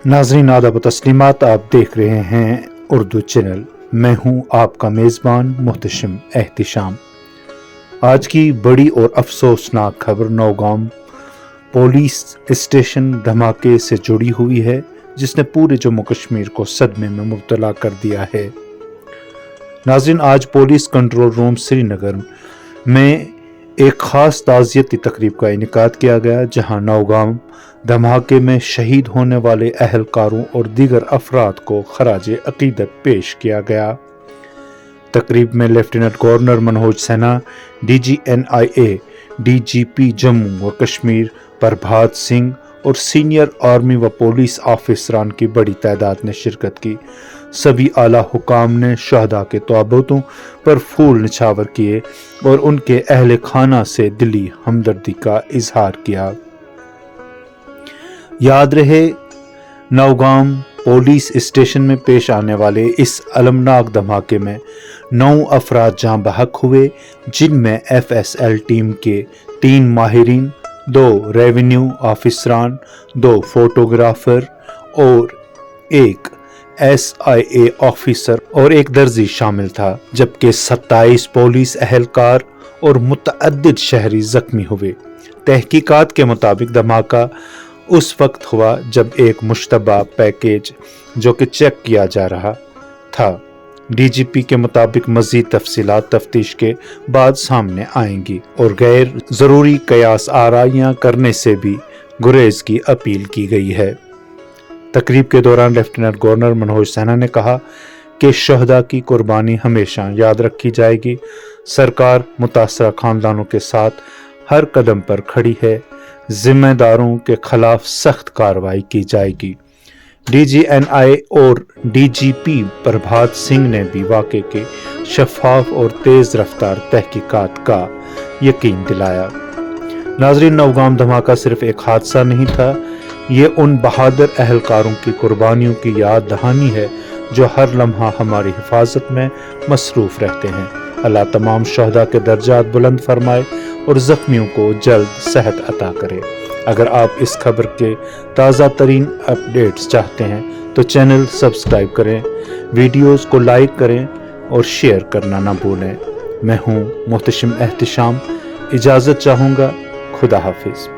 नाज़रीन आदाब व तस्लीमात, आप देख रहे हैं उर्दू चैनल। मैं हूं आपका मेज़बान मुहतशिम एहतिशाम। आज की बड़ी और अफसोसनाक खबर नौगाम पुलिस स्टेशन धमाके से जुड़ी हुई है, जिसने पूरे जम्मू कश्मीर को सदमे में मुब्तला कर दिया है। नाज़रीन, आज पुलिस कंट्रोल रूम श्रीनगर में एक ख़ास ताज़ियती तकरीब का इनेकाद किया गया, जहां नौगाम धमाके में शहीद होने वाले अहलकारों और दीगर अफराद को खराजे अकीदत पेश किया गया। तकरीब में lieutenant governor Manoj Sinha, DGNIA, DGP Jammu व कश्मीर प्रभात सिंह और सीनियर आर्मी व पुलिस ऑफिसरान की बड़ी तादाद ने शिरकत की। सभी आला हुकाम ने शहदा के ताबूतों पर फूल निछावर किए और उनके अहले खाना से दिली हमदर्दी का इजहार किया। याद रहे, नौगाम पुलिस स्टेशन में पेश आने वाले इस अलमनाक धमाके में 9 अफराद जाँ बहक हुए, जिनमें FSL टीम के 3 माहिरीन, 2 रेवेन्यू ऑफिसरान, 2 फोटोग्राफर और 1 SIA ऑफिसर और 1 दर्जी शामिल था, जबकि 27 पुलिस अहलकार और मुतअद्दिद शहरी जख्मी हुए। तहकीकात के मुताबिक धमाका उस वक्त हुआ जब एक मुश्तबा पैकेज जो कि चेक किया जा रहा था। DGP के मुताबिक मजीद तफसीलात तफ्तीश के बाद सामने आएंगी और गैर जरूरी कयास आराइयां करने से भी गुरेज की अपील की गई है। तकरीब के दौरान लेफ्टिनेंट गवर्नर मनोज सिन्हा ने कहा कि शहदा की कुर्बानी हमेशा याद रखी जाएगी। सरकार मुतासरा खानदानों के साथ हर कदम पर खड़ी है। जिम्मेदारों के खिलाफ सख्त कार्रवाई की जाएगी। DGNI और DGP प्रभात सिंह ने भी वाक़े के शफाफ और तेज रफ्तार तहकीकात का यकीन दिलाया। नाज़रीन, नौगाम धमाका सिर्फ एक हादसा नहीं था, ये उन बहादुर अहलकारों की कुर्बानियों की याद दहानी है जो हर लम्हा हमारी हिफाजत में मसरूफ़ रहते हैं। अल्लाह तमाम शहदा के दर्जात बुलंद फरमाए और ज़ख्मियों को जल्द सेहत अता करे। अगर आप इस खबर के ताज़ा तरीन अपडेट्स चाहते हैं तो चैनल सब्सक्राइब करें, वीडियोस को लाइक करें और शेयर करना ना भूलें। मैं हूँ मुहतशिम एहतिशाम, इजाज़त चाहूँगा। खुदा हाफिज़।